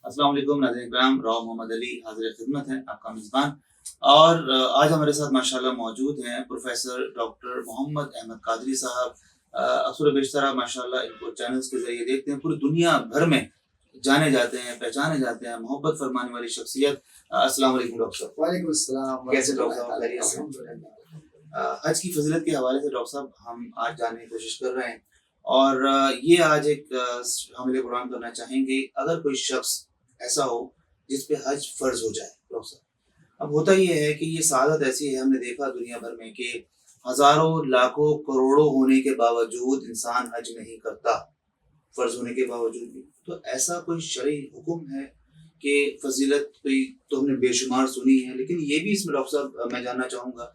السلام علیکم ناظرین اکرام، راؤ محمد علی حاضر خدمت ہے آپ کا میزبان. اور آج ہمارے ساتھ ماشاءاللہ موجود ہیں پروفیسر ڈاکٹر محمد احمد قادری صاحب. اکثر و بیشتر آپ ماشاءاللہ ان کو چینلز کے ذریعے دیکھتے ہیں، پوری دنیا بھر میں جانے جاتے ہیں، پہچانے جاتے ہیں، محبت فرمانے والی شخصیت. السلام علیکم ڈاکٹر صاحب. وعلیکم السلام. کیسے ڈاکٹر صاحب؟ خیریت سے؟ حج کی فضیلت کے حوالے سے ڈاکٹر صاحب ہم آج جاننے کی کوشش کر رہے ہیں، اور یہ آج ایک حامل قرآن کرنا چاہیں گے. اگر کوئی شخص ایسا ہو جس پہ حج فرض ہو جائے ڈاکٹر صاحب، اب ہوتا یہ ہے کہ یہ سعادت ایسی ہے، ہم نے دیکھا دنیا بھر میں کہ ہزاروں لاکھوں کروڑوں ہونے کے باوجود انسان حج نہیں کرتا، فرض ہونے کے باوجود بھی. تو ایسا کوئی شرعی حکم ہے کہ فضیلت کوئی تو ہم نے بے شمار سنی ہے، لیکن یہ بھی اس میں ڈاکٹر صاحب میں جاننا چاہوں گا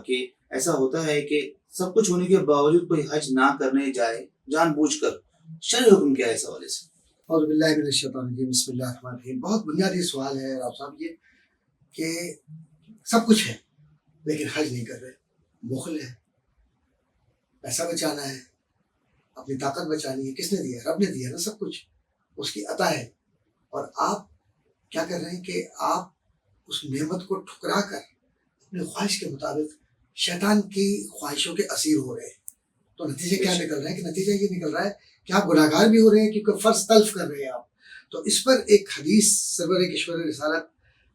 کہ ایسا ہوتا ہے کہ سب کچھ ہونے کے باوجود کوئی حج نہ کرنے جائے جان بوجھ کر، شرعی حکم کیا ہے اس حوالے سے؟ اعوذ باللہ من الشیطان الرجیم. بسم اللہ الرحمن الرحیم. بہت بنیادی سوال ہے راؤ صاحب یہ کہ سب کچھ ہے لیکن حج نہیں کر رہے. بخل ہے، پیسہ بچانا ہے، اپنی طاقت بچانی ہے. کس نے دیا؟ رب نے دیا نا سب کچھ، اس کی عطا ہے. اور آپ کیا کر رہے ہیں کہ آپ اس نعمت کو ٹھکرا کر اپنی خواہش کے مطابق شیطان کی خواہشوں کے اسیر ہو رہے ہیں. تو نتیجہ کیا نکل رہا ہے کہ نتیجہ یہ نکل رہا ہے کہ آپ گناہ گار بھی ہو رہے ہیں کیونکہ فرض تلف کر رہے ہیں آپ. تو اس پر ایک حدیث سرور کشور رسالت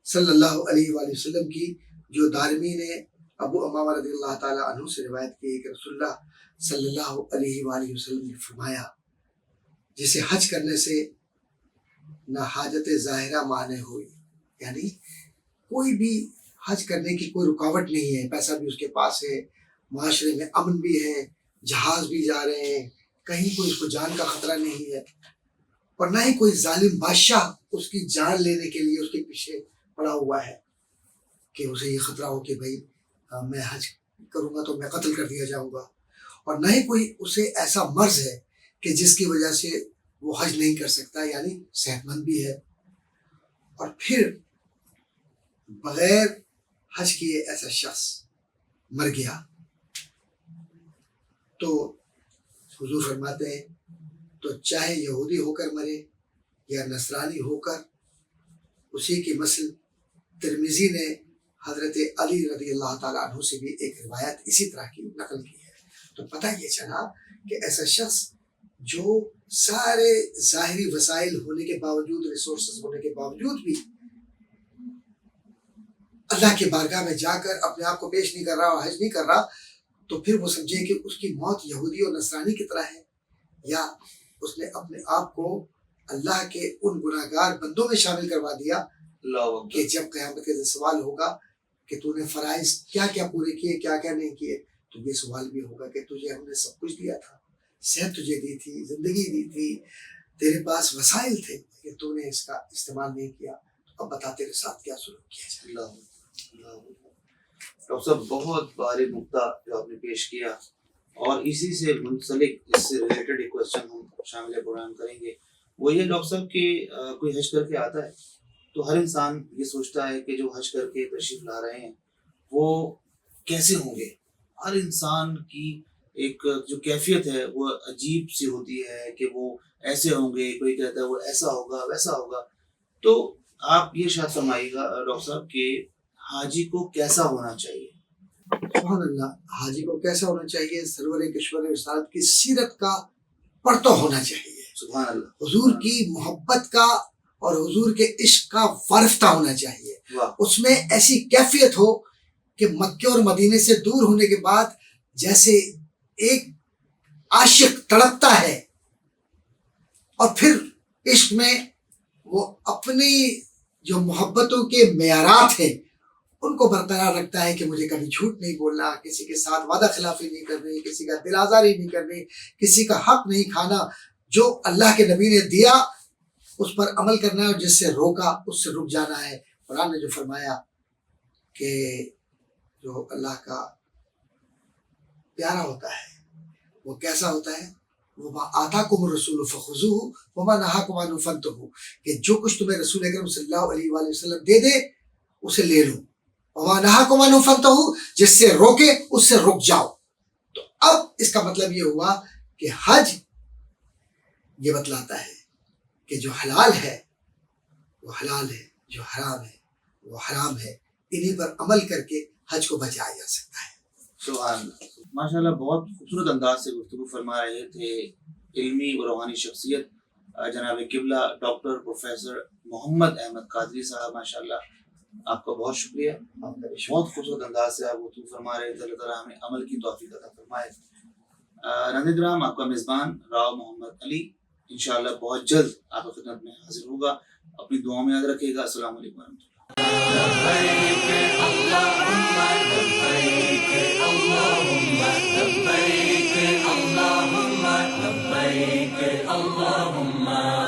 صلی اللہ علیہ وآلہ وسلم کی جو دارمی نے ابو امامہ رضی اللہ تعالیٰ عنہ سے روایت کی کہ رسول اللہ صلی اللہ علیہ وآلہ وسلم نے فرمایا جسے حج کرنے سے نہ حاجت ظاہرہ مانے ہوئی، یعنی کوئی بھی حج کرنے کی کوئی رکاوٹ نہیں ہے، پیسہ بھی اس کے پاس ہے، معاشرے میں امن بھی ہے، جہاز بھی جا رہے ہیں، کہیں کوئی اس کو جان کا خطرہ نہیں ہے، اور نہ ہی کوئی ظالم بادشاہ اس کی جان لینے کے لیے اس کے پیچھے پڑا ہوا ہے کہ اسے یہ خطرہ ہو کہ بھائی میں حج کروں گا تو میں قتل کر دیا جاؤں گا، اور نہ ہی کوئی اسے ایسا مرض ہے کہ جس کی وجہ سے وہ حج نہیں کر سکتا، یعنی صحت مند بھی ہے. اور پھر بغیر حج کیے ایسا شخص مر گیا تو حضور فرماتے ہیں تو چاہے یہودی ہو کر مرے یا نصرانی ہو کر، اسی کی مثل ترمذی نے حضرت علی رضی اللہ تعالیٰ عنہ سے بھی ایک روایت اسی طرح کی نقل کی ہے. تو پتہ یہ چلا کہ ایسا شخص جو سارے ظاہری وسائل ہونے کے باوجود، ریسورسز ہونے کے باوجود بھی اللہ کے بارگاہ میں جا کر اپنے آپ کو پیش نہیں کر رہا اور حج نہیں کر رہا، تو پھر وہ سمجھے کہ اس کی موت یہودی اور نصرانی کی طرح ہے، یا اس نے اپنے آپ کو اللہ کے ان گناہ گار بندوں میں شامل کروا دیا کہ جب قیامت کے دن سوال ہوگا کہ تو نے فرائض کیا کیا پورے کیے، کیا کیا نہیں کیے، تو یہ سوال بھی ہوگا کہ تجھے ہم نے سب کچھ دیا تھا، صحت تجھے دی تھی، زندگی دی تھی، تیرے پاس وسائل تھے کہ تو نے اس کا استعمال نہیں کیا، تو اب بتا تیرے ساتھ کیا سلوک کیا جائے. ڈاکٹر صاحب بہت بھاری نقطہ جو آپ نے پیش کیا، اور اسی سے منسلک اس سے ریلیٹڈ ایک کوشچن ہم شامل پروگرام کریں گے. وہ یہ ڈاکٹر صاحب کہ کوئی حج کر کے آتا ہے تو ہر انسان یہ سوچتا ہے کہ جو حج کر کے تشریف لا رہے ہیں وہ کیسے ہوں گے. ہر انسان کی ایک جو کیفیت ہے وہ عجیب سی ہوتی ہے کہ وہ ایسے ہوں گے، کوئی کہتا ہے وہ ایسا ہوگا ویسا ہوگا. تو آپ یہ شاید فرمائیے گا ڈاکٹر صاحب کہ حاجی کو کیسا ہونا چاہیے؟ سبحان اللہ. حاجی کو کیسا ہونا چاہیے؟ سرور کشور رسالت کی سیرت کا پڑھتا ہونا چاہیے، سبحان اللہ، حضور کی محبت کا اور حضور کے عشق کا وارفتہ ہونا چاہیے. اس میں ایسی کیفیت ہو کہ مکے اور مدینے سے دور ہونے کے بعد جیسے ایک عاشق تڑپتا ہے اور پھر عشق میں وہ اپنی جو محبتوں کے معیارات ہیں ان کو برقرار رکھتا ہے کہ مجھے کبھی جھوٹ نہیں بولنا، کسی کے ساتھ وعدہ خلافی نہیں کرنی، کسی کا دل آزاری نہیں کرنی، کسی کا حق نہیں کھانا، جو اللہ کے نبی نے دیا اس پر عمل کرنا ہے، اور جس سے روکا اس سے رک جانا ہے. قرآن نے جو فرمایا کہ جو اللہ کا پیارا ہوتا ہے وہ کیسا ہوتا ہے، وَمَا آتَاكُمُ الرَّسُولُ فَخُذُوهُ وَمَا نَهَاكُمْ عَنْهُ فَانْتَهُوا، کہ جو کچھ تمہیں رسول اکرم صلی اللہ علیہ وآلہ وسلم دے دے اسے لے لو، وَمَا نَهَاكُمْ عَنْهُ فَانْتَهُوا، جس سے روکے اس سے رک جاؤ. تو اب اس کا مطلب یہ ہوا کہ حج یہ بتلاتا ہے کہ جو حلال ہے وہ حلال ہے، جو حرام ہے وہ حرام ہے. انہی پر عمل کر کے حج کو بچایا جا سکتا ہے. سبحان اللہ. ماشاء اللہ بہت خوبصورت انداز سے گفتگو فرما رہے تھے علمی و روحانی شخصیت جناب قبلہ ڈاکٹر پروفیسر محمد احمد قادری صاحب. ماشاء اللہ آپ کا بہت شکریہ. بہت خوبصورت انداز سے آپ گفتگو فرما رہے تھے. اللہ تعالیٰ ہمیں عمل کی توفیق عطا فرمائے. ناظرین کرام، آپ کا میزبان راؤ محمد علی انشاءاللہ بہت جلد آپ کی خدمت میں حاضر ہوگا. اپنی دعاؤں میں یاد رکھیے گا. السلام علیکم ورحمۃ اللہ. اللهم